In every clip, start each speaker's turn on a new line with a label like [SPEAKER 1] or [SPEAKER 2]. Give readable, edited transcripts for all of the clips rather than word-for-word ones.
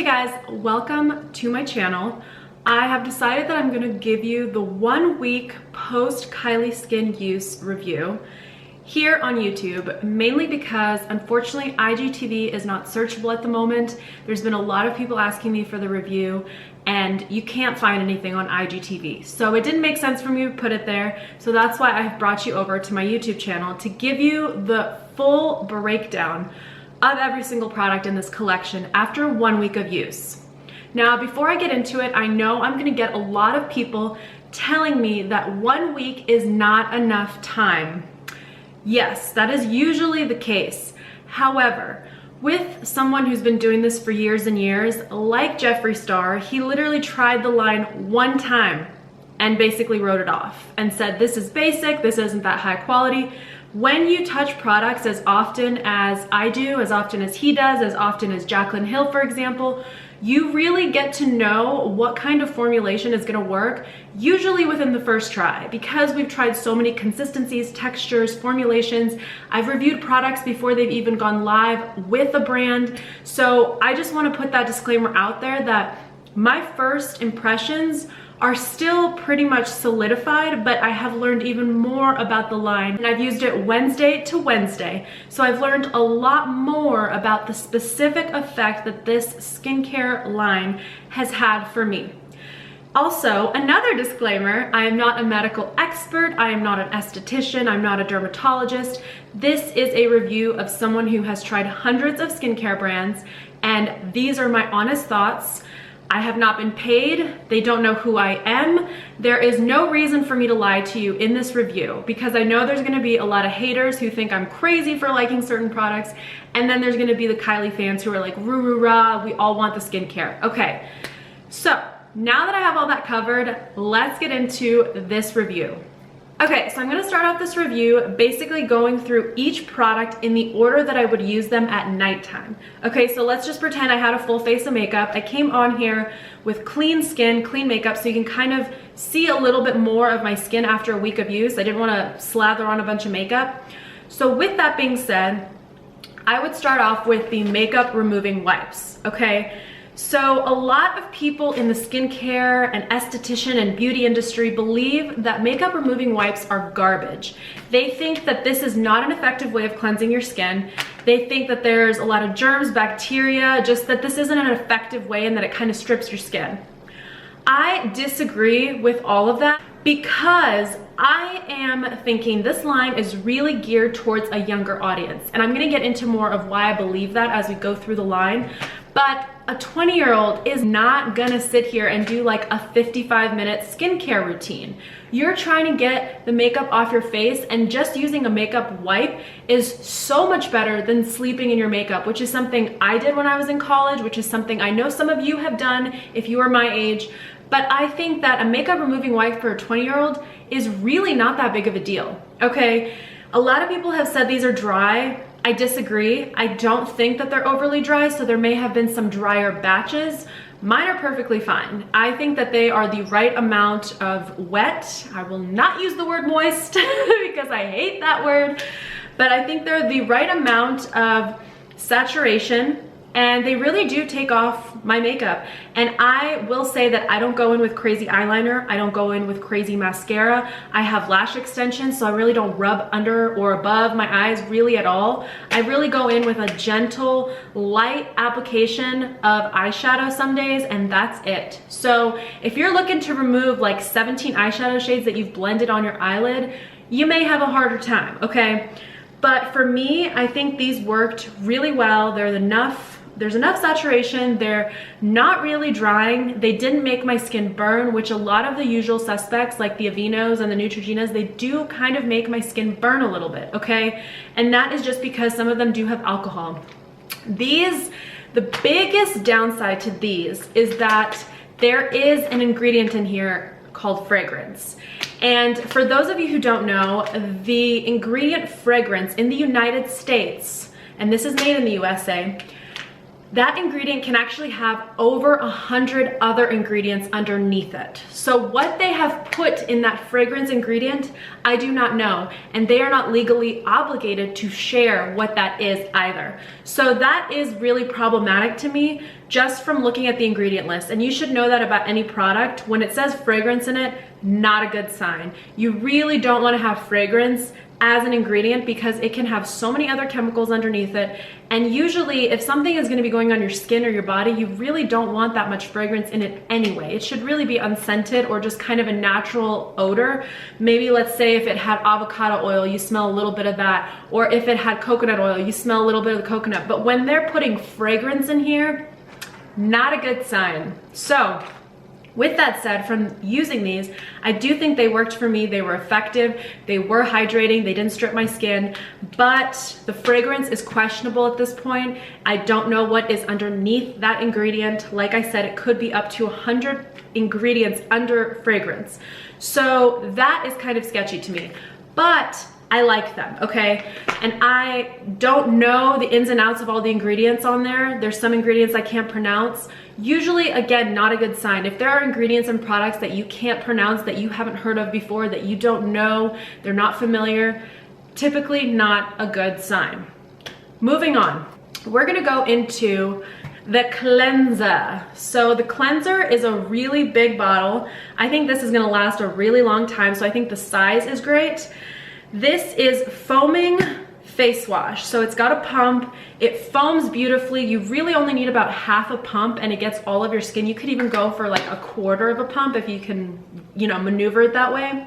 [SPEAKER 1] Hey guys, welcome to my channel. I have decided that I'm going to give you the 1 week post Kylie Skin use review here on YouTube, mainly because unfortunately IGTV is not searchable at the moment. There's been a lot of people asking me for the review and you can't find anything on IGTV. So it didn't make sense for me to put it there. So that's why I've brought you over to my YouTube channel to give you the full breakdown of every single product in this collection after 1 week of use. Now, before I get into it, I know I'm gonna get a lot of people telling me that 1 week is not enough time. Yes, that is usually the case. However, with someone who's been doing this for years and years, like Jeffree Star, he literally tried the line one time and basically wrote it off and said, this is basic, this isn't that high quality. When you touch products as often as I do, as often as he does, as often as Jaclyn Hill, for example, you really get to know what kind of formulation is gonna work, usually within the first try. Because we've tried so many consistencies, textures, formulations, I've reviewed products before they've even gone live with a brand. So I just wanna put that disclaimer out there that my first impressions are still pretty much solidified, but I have learned even more about the line, and I've used it Wednesday to Wednesday. So I've learned a lot more about the specific effect that this skincare line has had for me. Also, another disclaimer, I am not a medical expert, I am not an esthetician, I'm not a dermatologist. This is a review of someone who has tried hundreds of skincare brands, and these are my honest thoughts. I have not been paid. They don't know who I am. There is no reason for me to lie to you in this review because I know there's gonna be a lot of haters who think I'm crazy for liking certain products, and then there's gonna be the Kylie fans who are like, roo roo rah, we all want the skincare. Okay, so now that I have all that covered, let's get into this review. Okay, so I'm gonna start off this review basically going through each product in the order that I would use them at nighttime. Okay, so let's just pretend I had a full face of makeup. I came on here with clean skin, clean makeup, so you can kind of see a little bit more of my skin after a week of use. I didn't wanna slather on a bunch of makeup. So with that being said, I would start off with the makeup removing wipes, okay? So a lot of people in the skincare and esthetician and beauty industry believe that makeup removing wipes are garbage. They think that this is not an effective way of cleansing your skin. They think that there's a lot of germs, bacteria, just that this isn't an effective way and that it kind of strips your skin. I disagree with all of that because I am thinking this line is really geared towards a younger audience. And I'm gonna get into more of why I believe that as we go through the line. But a 20-year-old is not gonna sit here and do like a 55-minute skincare routine. You're trying to get the makeup off your face, and just using a makeup wipe is so much better than sleeping in your makeup, which is something I did when I was in college, which is something I know some of you have done if you are my age. But I think that a makeup removing wipe for a 20-year-old is really not that big of a deal, okay? A lot of people have said these are dry. I disagree. I don't think that they're overly dry, so there may have been some drier batches. Mine are perfectly fine. I think that they are the right amount of wet. I will not use the word moist because I hate that word, but I think they're the right amount of saturation, and they really do take off my makeup. And I will say that I don't go in with crazy eyeliner. I don't go in with crazy mascara. I have lash extensions, so I really don't rub under or above my eyes really at all. I really go in with a gentle, light application of eyeshadow some days, and that's it. So if you're looking to remove like 17 eyeshadow shades that you've blended on your eyelid, you may have a harder time, okay? But for me, I think these worked really well. There's enough saturation, they're not really drying, they didn't make my skin burn, which a lot of the usual suspects like the Aveenos and the Neutrogenas, they do kind of make my skin burn a little bit, okay? And that is just because some of them do have alcohol. The biggest downside to these is that there is an ingredient in here called fragrance. And for those of you who don't know, the ingredient fragrance in the United States, and this is made in the USA, that ingredient can actually have over 100 other ingredients underneath it. So what they have put in that fragrance ingredient, I do not know. And they are not legally obligated to share what that is either. So that is really problematic to me just from looking at the ingredient list. And you should know that about any product. When it says fragrance in it, not a good sign. You really don't want to have fragrance as an ingredient because it can have so many other chemicals underneath it. And usually if something is going to be going on your skin or your body, you really don't want that much fragrance in it anyway. It should really be unscented or just kind of a natural odor. Maybe let's say if it had avocado oil, you smell a little bit of that. Or if it had coconut oil, you smell a little bit of the coconut. But when they're putting fragrance in here, not a good sign. So with that said, from using these, I do think they worked for me. They were effective, they were hydrating, they didn't strip my skin, but the fragrance is questionable at this point. I don't know what is underneath that ingredient. Like I said, it could be up to 100 ingredients under fragrance. So that is kind of sketchy to me, but I like them, okay? And I don't know the ins and outs of all the ingredients on there. There's some ingredients I can't pronounce. Usually, again, not a good sign. If there are ingredients and products that you can't pronounce, that you haven't heard of before, that you don't know, they're not familiar, typically not a good sign. Moving on, we're gonna go into the cleanser. So the cleanser is a really big bottle. I think this is gonna last a really long time, so I think the size is great. This is foaming face wash. So it's got a pump, it foams beautifully. You really only need about half a pump and it gets all of your skin. You could even go for like a quarter of a pump if you can, you know, maneuver it that way.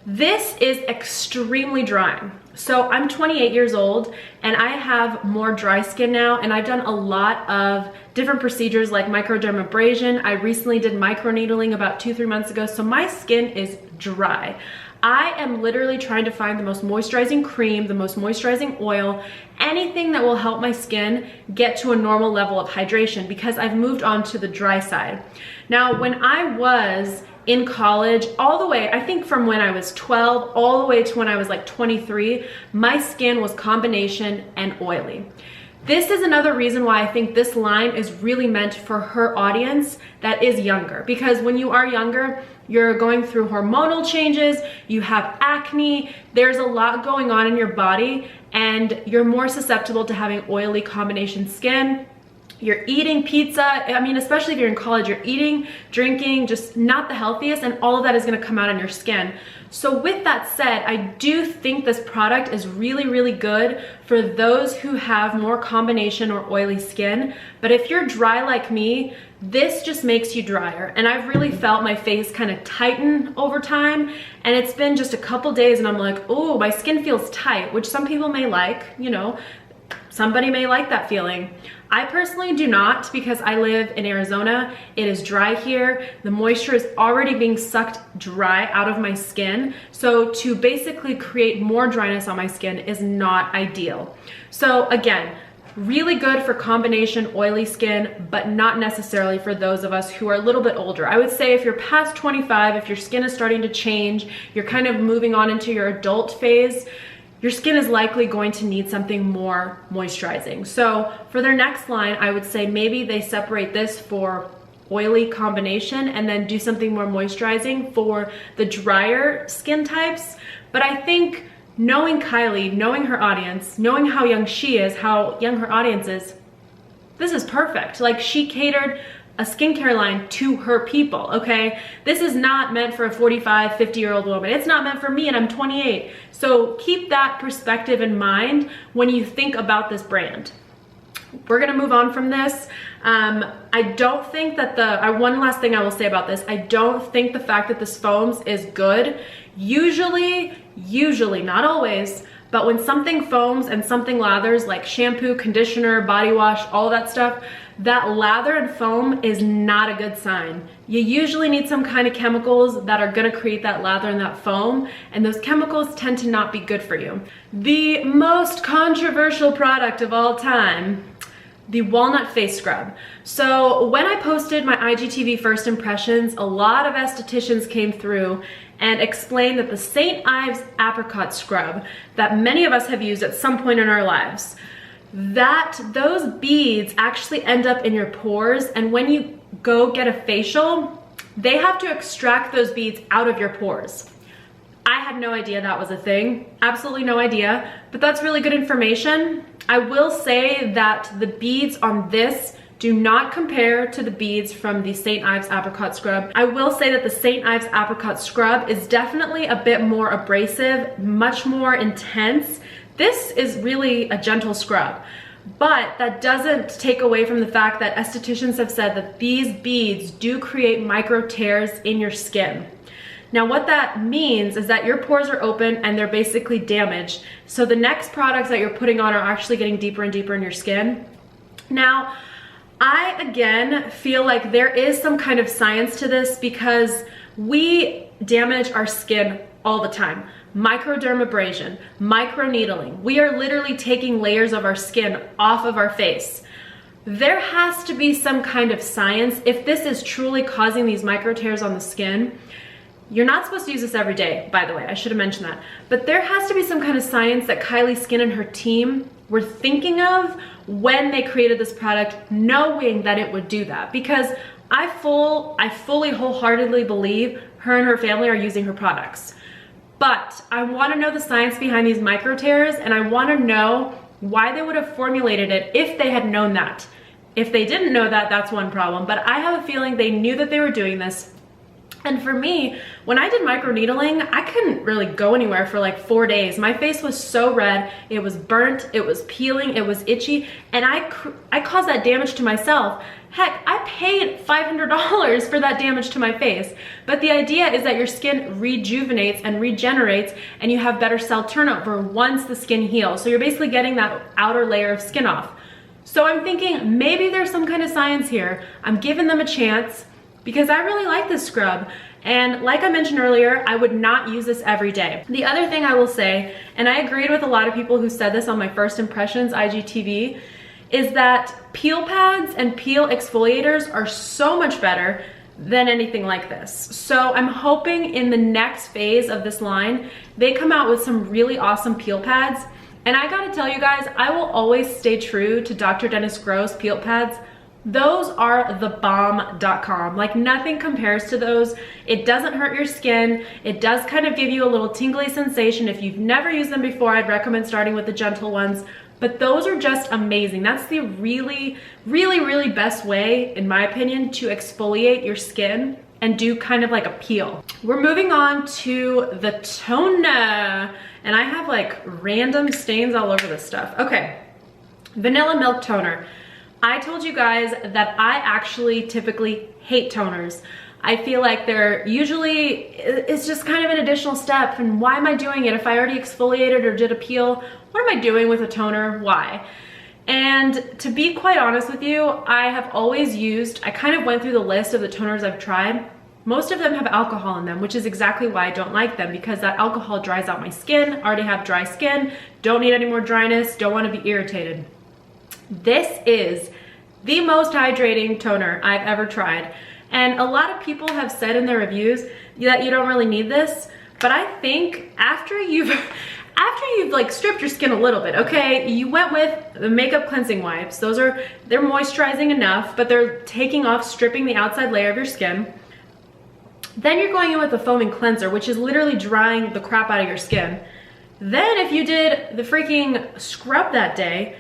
[SPEAKER 1] This is extremely drying. So I'm 28 years old and I have more dry skin now, and I've done a lot of different procedures like microdermabrasion. I recently did microneedling about 2-3 months ago. So my skin is dry. I am literally trying to find the most moisturizing cream, the most moisturizing oil, anything that will help my skin get to a normal level of hydration because I've moved on to the dry side. Now, when I was in college, all the way, I think from when I was 12 all the way to when I was like 23, my skin was combination and oily. This is another reason why I think this line is really meant for her audience that is younger, because when you are younger, you're going through hormonal changes, you have acne, there's a lot going on in your body, and you're more susceptible to having oily combination skin. You're eating pizza, I mean, especially if you're in college, you're eating, drinking, just not the healthiest, and all of that is gonna come out on your skin. So with that said, I do think this product is really, really good for those who have more combination or oily skin. But if you're dry like me, this just makes you drier. And I've really felt my face kind of tighten over time. And it's been just a couple days and I'm like, oh, my skin feels tight, which some people may like, you know, somebody may like that feeling. I personally do not, because I live in Arizona. It is dry here. The moisture is already being sucked dry out of my skin. So to basically create more dryness on my skin is not ideal. So again, really good for combination oily skin, but not necessarily for those of us who are a little bit older. I would say if you're past 25, if your skin is starting to change, you're kind of moving on into your adult phase, your skin is likely going to need something more moisturizing. So for their next line, I would say maybe they separate this for oily combination and then do something more moisturizing for the drier skin types. But I think knowing Kylie, knowing her audience, knowing how young she is, how young her audience is, this is perfect. Like, she catered a skincare line to her people, okay? This is not meant for a 45, 50-year-old woman. It's not meant for me and I'm 28. So keep that perspective in mind when you think about this brand. We're gonna move on from this. I don't think that one last thing I will say about this, I don't think the fact that this foams is good. Usually, not always, but when something foams and something lathers, like shampoo, conditioner, body wash, all that stuff, that lather and foam is not a good sign. You usually need some kind of chemicals that are gonna create that lather and that foam, and those chemicals tend to not be good for you. The most controversial product of all time, the Walnut face scrub. So when I posted my IGTV first impressions, a lot of estheticians came through and explained that the St. Ives apricot scrub that many of us have used at some point in our lives, that those beads actually end up in your pores, and when you go get a facial, they have to extract those beads out of your pores. I had no idea that was a thing, absolutely no idea, but that's really good information. I will say that the beads on this do not compare to the beads from the St. Ives Apricot Scrub. I will say that the St. Ives Apricot Scrub is definitely a bit more abrasive, much more intense. This is really a gentle scrub, but that doesn't take away from the fact that estheticians have said that these beads do create micro tears in your skin. Now what that means is that your pores are open and they're basically damaged. So the next products that you're putting on are actually getting deeper and deeper in your skin. Now, I again feel like there is some kind of science to this because we damage our skin all the time. Microdermabrasion, microneedling. We are literally taking layers of our skin off of our face. There has to be some kind of science if this is truly causing these micro tears on the skin. You're not supposed to use this every day, by the way, I should have mentioned that. But there has to be some kind of science that Kylie Skin and her team were thinking of when they created this product, knowing that it would do that. Because I fully wholeheartedly believe her and her family are using her products. But I wanna know the science behind these micro tears, and I wanna know why they would have formulated it if they had known that. If they didn't know that, that's one problem. But I have a feeling they knew that they were doing this. And for me, when I did microneedling, I couldn't really go anywhere for like 4 days. My face was so red, it was burnt, it was peeling, it was itchy, and I caused that damage to myself. Heck, I paid $500 for that damage to my face. But the idea is that your skin rejuvenates and regenerates, and you have better cell turnover once the skin heals. So you're basically getting that outer layer of skin off. So I'm thinking maybe there's some kind of science here. I'm giving them a chance, because I really like this scrub. And like I mentioned earlier, I would not use this every day. The other thing I will say, and I agreed with a lot of people who said this on my First Impressions IGTV, is that peel pads and peel exfoliators are so much better than anything like this. So I'm hoping in the next phase of this line, they come out with some really awesome peel pads. And I gotta tell you guys, I will always stay true to Dr. Dennis Gross peel pads. Those are the bomb.com. Like nothing compares to those. It doesn't hurt your skin. It does kind of give you a little tingly sensation. If you've never used them before, I'd recommend starting with the gentle ones. But those are just amazing. That's the really best way, in my opinion, to exfoliate your skin and do kind of like a peel. We're moving on to the toner. And I have like random stains all over this stuff. Okay, vanilla milk toner. I told you guys that I actually typically hate toners. I feel like they're usually, it's just kind of an additional step, and why am I doing it? If I already exfoliated or did a peel, what am I doing with a toner? Why? And to be quite honest with you, I have always used, I kind of went through the list of the toners I've tried. Most of them have alcohol in them, which is exactly why I don't like them, because that alcohol dries out my skin. I already have dry skin, don't need any more dryness, don't want to be irritated. This is the most hydrating toner I've ever tried. And a lot of people have said in their reviews that you don't really need this, but I think after you've like stripped your skin a little bit, okay, you went with the makeup cleansing wipes. They're moisturizing enough, but they're taking off, stripping the outside layer of your skin. Then you're going in with the foaming cleanser, which is literally drying the crap out of your skin. Then if you did the freaking scrub that day,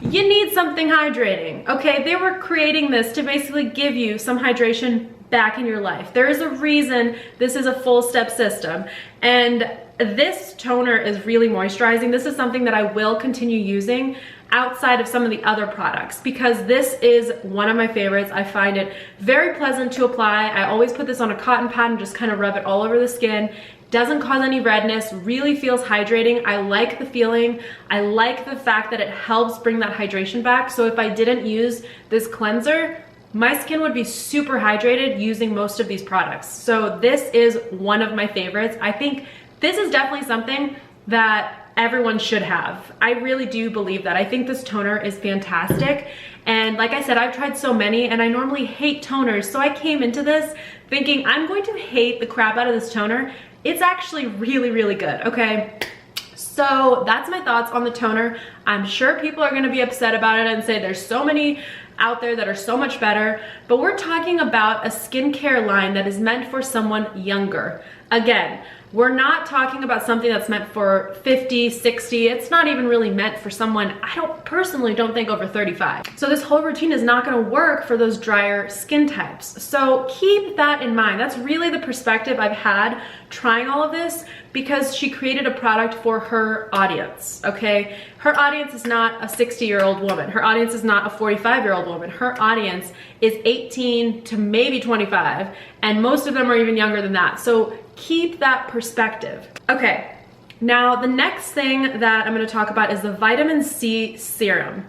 [SPEAKER 1] you need something hydrating. Okay, they were creating this to basically give you some hydration back in your life. There is a reason this is a full step system. And this toner is really moisturizing. This is something that I will continue using outside of some of the other products, because this is one of my favorites. I find it very pleasant to apply. I always put this on a cotton pad and just kind of rub it all over the skin. Doesn't cause any redness, really feels hydrating. I like the feeling. I like the fact that it helps bring that hydration back. So if I didn't use this cleanser, my skin would be super hydrated using most of these products. So this is one of my favorites. I think this is definitely something that everyone should have. I really do believe that. I think this toner is fantastic. And like I said, I've tried so many and I normally hate toners. So I came into this thinking I'm going to hate the crap out of this toner. It's actually really good, okay? So that's my thoughts on the toner. I'm sure people are gonna be upset about it and say there's so many out there that are so much better, but we're talking about a skincare line that is meant for someone younger. Again, we're not talking about something that's meant for 50, 60. It's not even really meant for someone, personally don't think over 35. So this whole routine is not gonna work for those drier skin types. So keep that in mind. That's really the perspective I've had trying all of this, because she created a product for her audience, okay? Her audience is not a 60-year-old woman. Her audience is not a 45-year-old woman. Her audience is 18 to maybe 25, and most of them are even younger than that. So keep that perspective. Okay, now the next thing that I'm gonna talk about is the vitamin C serum.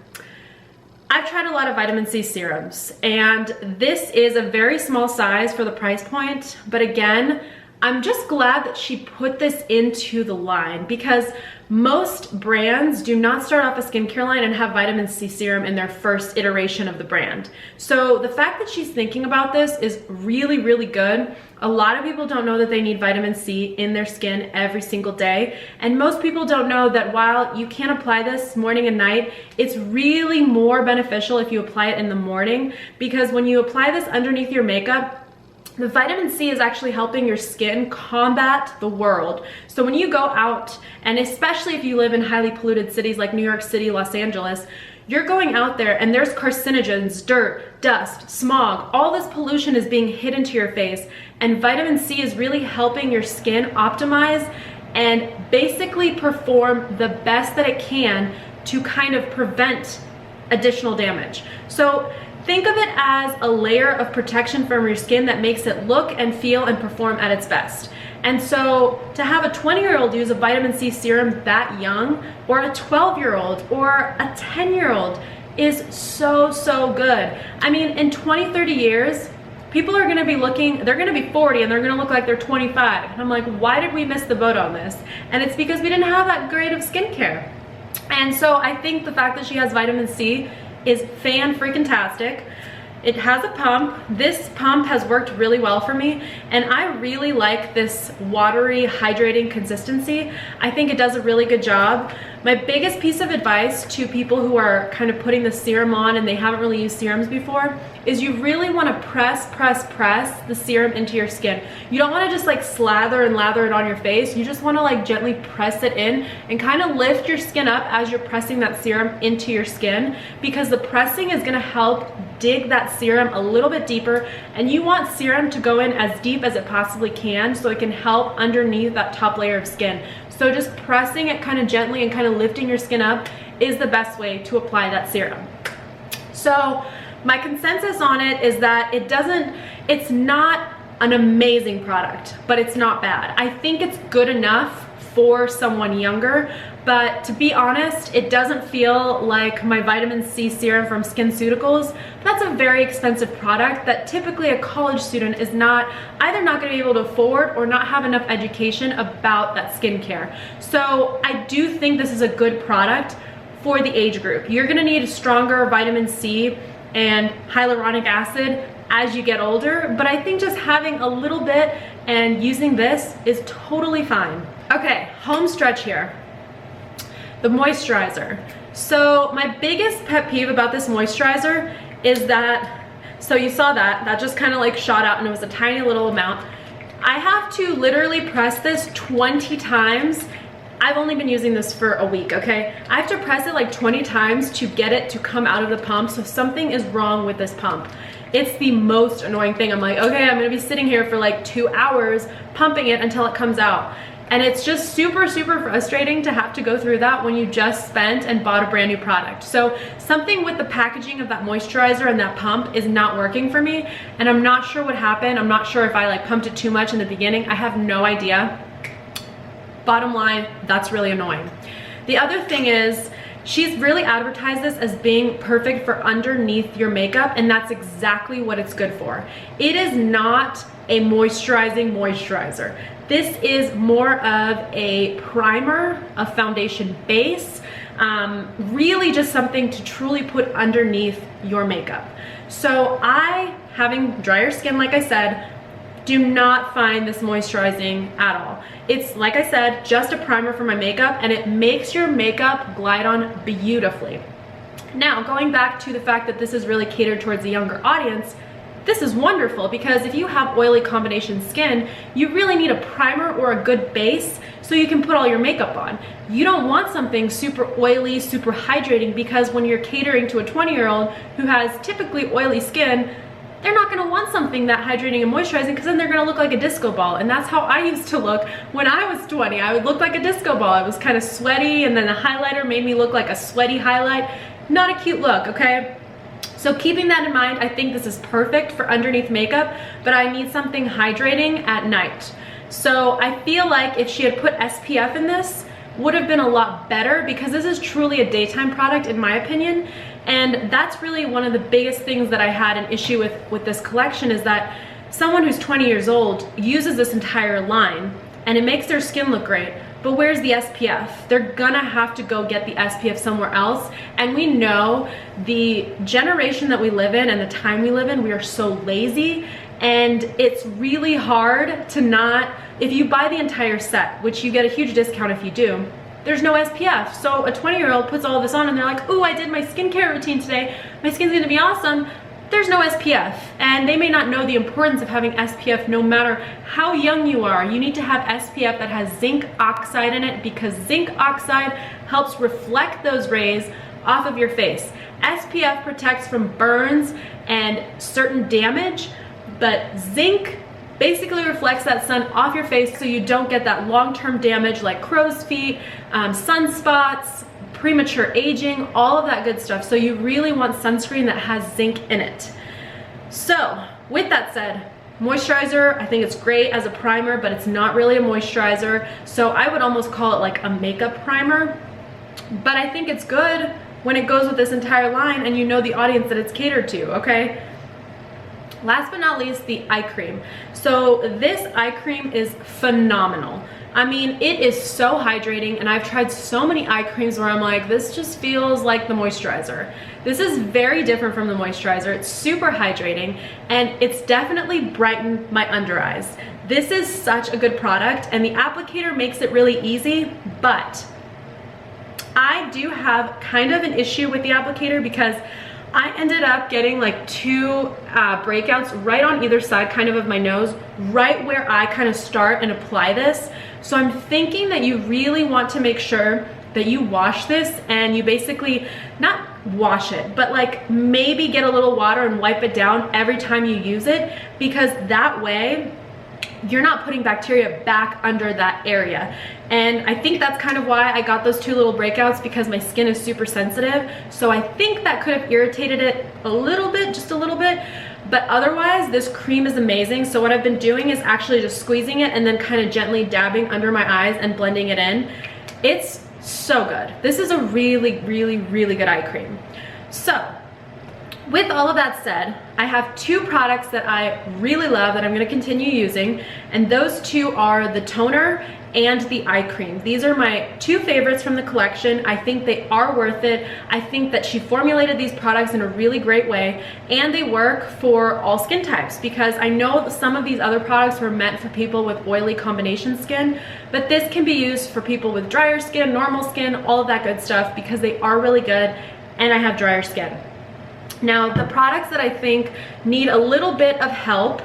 [SPEAKER 1] I've tried a lot of vitamin C serums, and this is a very small size for the price point, but again, I'm just glad that she put this into the line, because most brands do not start off a skincare line and have vitamin C serum in their first iteration of the brand. So the fact that she's thinking about this is really, really good. A lot of people don't know that they need vitamin C in their skin every single day. And most people don't know that while you can apply this morning and night, it's really more beneficial if you apply it in the morning, because when you apply this underneath your makeup, the vitamin C is actually helping your skin combat the world. So when you go out, and especially if you live in highly polluted cities like New York City, Los Angeles, you're going out there and there's carcinogens, dirt, dust, smog, all this pollution is being hit into your face, and vitamin C is really helping your skin optimize and basically perform the best that it can to kind of prevent additional damage. So think of it as a layer of protection from your skin that makes it look and feel and perform at its best. And so to have a 20-year-old use a vitamin C serum that young, or a 12-year-old or a 10-year-old is so, so good. I mean, in 20, 30 years, people are gonna be looking, they're gonna be 40 and they're gonna look like they're 25. And I'm like, why did we miss the boat on this? And it's because we didn't have that great of skincare. And so I think the fact that she has vitamin C is fan-freaking-tastic. It has a pump. This pump has worked really well for me, and I really like this watery, hydrating consistency. I think it does a really good job. My biggest piece of advice to people who are kind of putting the serum on and they haven't really used serums before is you really want to press the serum into your skin. You don't want to just like slather and lather it on your face. You just want to like gently press it in and kind of lift your skin up as you're pressing that serum into your skin, because the pressing is going to help dig that serum a little bit deeper, and you want serum to go in as deep as it possibly can so it can help underneath that top layer of skin. So just pressing it kind of gently and kind of lifting your skin up is the best way to apply that serum. So my consensus on it is that it's not an amazing product, but it's not bad. I think it's good enough for someone younger, but to be honest, it doesn't feel like my vitamin C serum from SkinCeuticals. That's a very expensive product that typically a college student is either not gonna be able to afford or not have enough education about that skincare. So I do think this is a good product for the age group. You're gonna need a stronger vitamin C and hyaluronic acid as you get older, but I think just having a little bit and using this is totally fine. Okay, home stretch here. The moisturizer. So my biggest pet peeve about this moisturizer is that, so you saw that just kind of like shot out and it was a tiny little amount. I have to literally press this 20 times. I've only been using this for a week, okay? I have to press it like 20 times to get it to come out of the pump, so something is wrong with this pump. It's the most annoying thing. I'm like, okay, I'm gonna be sitting here for like 2 hours pumping it until it comes out. And it's just super, super frustrating to have to go through that when you just spent and bought a brand new product. So something with the packaging of that moisturizer and that pump is not working for me, and I'm not sure what happened. I'm not sure if I like pumped it too much in the beginning. I have no idea. Bottom line, that's really annoying. The other thing is, she's really advertised this as being perfect for underneath your makeup, and that's exactly what it's good for. It is not a moisturizing moisturizer. This is more of a primer, a foundation base, really just something to truly put underneath your makeup. So having drier skin, like I said, do not find this moisturizing at all. It's, like I said, just a primer for my makeup, and it makes your makeup glide on beautifully. Now, going back to the fact that this is really catered towards a younger audience, this is wonderful because if you have oily combination skin, you really need a primer or a good base so you can put all your makeup on. You don't want something super oily, super hydrating, because when you're catering to a 20-year-old who has typically oily skin, they're not gonna want something that hydrating and moisturizing, because then they're gonna look like a disco ball. And that's how I used to look when I was 20. I would look like a disco ball. I was kind of sweaty, and then the highlighter made me look like a sweaty highlight. Not a cute look, okay? So keeping that in mind, I think this is perfect for underneath makeup, but I need something hydrating at night. So I feel like if she had put SPF in this, would have been a lot better, because this is truly a daytime product in my opinion. And that's really one of the biggest things that I had an issue with this collection, is that someone who's 20 years old uses this entire line and it makes their skin look great, but where's the SPF? They're gonna have to go get the SPF somewhere else. And we know the generation that we live in and the time we live in, we are so lazy, and it's really hard to not, if you buy the entire set, which you get a huge discount if you do, there's no SPF. So a 20-year-old puts all this on and they're like, ooh, I did my skincare routine today, my skin's gonna be awesome. There's no SPF, and they may not know the importance of having SPF no matter how young you are. You need to have SPF that has zinc oxide in it, because zinc oxide helps reflect those rays off of your face. SPF protects from burns and certain damage, but zinc basically reflects that sun off your face so you don't get that long-term damage like crow's feet, sunspots, premature aging, all of that good stuff. So you really want sunscreen that has zinc in it. So with that said, moisturizer, I think it's great as a primer, but it's not really a moisturizer. So I would almost call it like a makeup primer, but I think it's good when it goes with this entire line and you know the audience that it's catered to, okay? Last but not least, the eye cream. So this eye cream is phenomenal. I mean, it is so hydrating, and I've tried so many eye creams where I'm like, this just feels like the moisturizer. This is very different from the moisturizer. It's super hydrating, and it's definitely brightened my under eyes. This is such a good product, and the applicator makes it really easy, but I do have kind of an issue with the applicator because I ended up getting like two breakouts right on either side kind of my nose, right where I kind of start and apply this. So I'm thinking that you really want to make sure that you wash this, and you basically, not wash it, but like maybe get a little water and wipe it down every time you use it, because that way you're not putting bacteria back under that area. And I think that's kind of why I got those two little breakouts, because my skin is super sensitive. So I think that could have irritated it a little bit, just a little bit. But otherwise, this cream is amazing. So what I've been doing is actually just squeezing it and then kind of gently dabbing under my eyes and blending it in. It's so good. This is a really, really, really good eye cream. So with all of that said, I have two products that I really love that I'm gonna continue using, and those two are the toner and the eye cream. These are my two favorites from the collection. I think they are worth it. I think that she formulated these products in a really great way, and they work for all skin types, because I know some of these other products were meant for people with oily combination skin, but this can be used for people with drier skin, normal skin, all of that good stuff, because they are really good, and I have drier skin. Now, the products that I think need a little bit of help,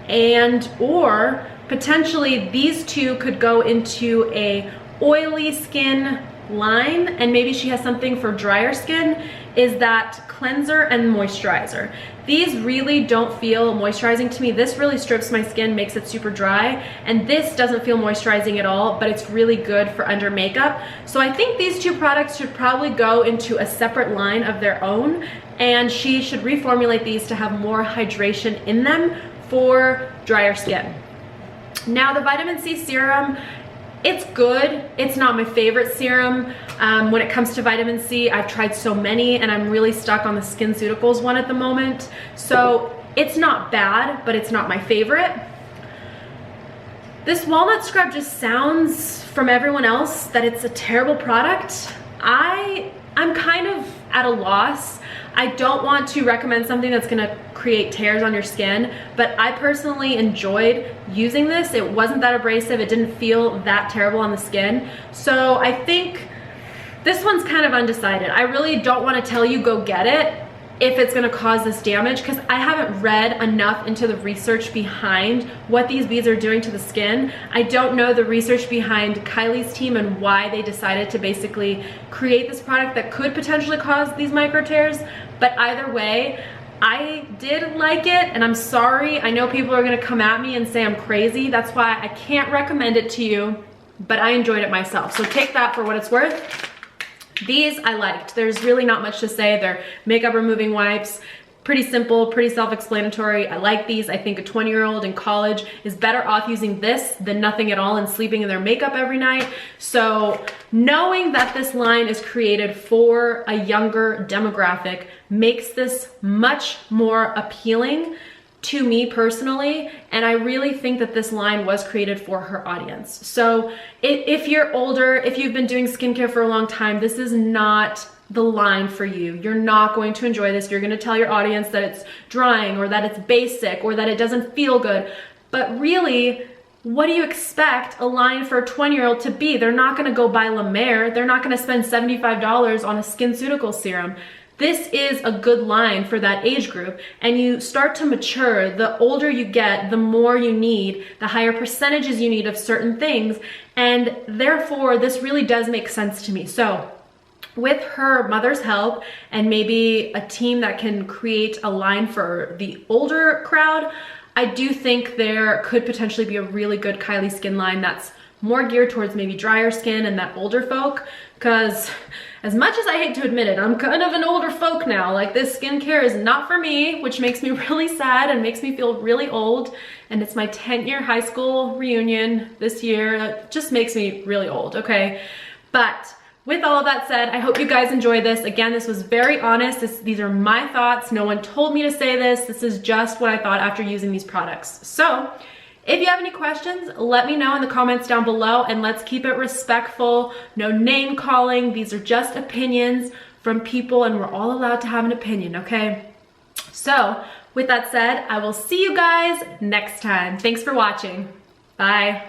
[SPEAKER 1] and or potentially these two could go into a oily skin line, and maybe she has something for drier skin, is that cleanser and moisturizer. These really don't feel moisturizing to me. This really strips my skin, makes it super dry, and this doesn't feel moisturizing at all, but it's really good for under makeup. So I think these two products should probably go into a separate line of their own, and she should reformulate these to have more hydration in them for drier skin. Now, the vitamin C serum, it's good. It's not my favorite serum. When it comes to vitamin C, I've tried so many, and I'm really stuck on the SkinCeuticals one at the moment. So it's not bad, but it's not my favorite. This walnut scrub just sounds from everyone else that it's a terrible product. I'm kind of at a loss. I don't want to recommend something that's gonna create tears on your skin, but I personally enjoyed using this. It wasn't that abrasive. It didn't feel that terrible on the skin. So I think this one's kind of undecided. I really don't want to tell you go get it if it's gonna cause this damage, because I haven't read enough into the research behind what these beads are doing to the skin. I don't know the research behind Kylie's team and why they decided to basically create this product that could potentially cause these micro tears, but either way, I did like it, and I'm sorry. I know people are gonna come at me and say I'm crazy. That's why I can't recommend it to you, but I enjoyed it myself. So take that for what it's worth. These I liked. There's really not much to say. They're makeup removing wipes. Pretty simple, pretty self-explanatory. I like these. I think a 20-year-old in college is better off using this than nothing at all and sleeping in their makeup every night. So knowing that this line is created for a younger demographic makes this much more appealing to me personally, and I really think that this line was created for her audience. So if you're older, if you've been doing skincare for a long time, this is not the line for you. You're not going to enjoy this. You're going to tell your audience that it's drying or that it's basic or that it doesn't feel good. But really, what do you expect a line for a 20-year-old to be? They're not going to go buy La Mer. They're not going to spend $75 on a SkinCeutical serum. This is a good line for that age group, and you start to mature. The older you get, the more you need, the higher percentages you need of certain things, and therefore this really does make sense to me. So with her mother's help and maybe a team that can create a line for the older crowd, I do think there could potentially be a really good Kylie Skin line that's more geared towards maybe drier skin and that older folk, because as much as I hate to admit it, I'm kind of an older folk now. Like, this skincare is not for me, which makes me really sad and makes me feel really old. And it's my 10th-year high school reunion this year. It just makes me really old, okay? But with all of that said, I hope you guys enjoy this. Again, this was very honest. These are my thoughts. No one told me to say this. This is just what I thought after using these products. So if you have any questions, let me know in the comments down below, and let's keep it respectful. No name calling. These are just opinions from people, and we're all allowed to have an opinion, okay? So with that said, I will see you guys next time. Thanks for watching. Bye.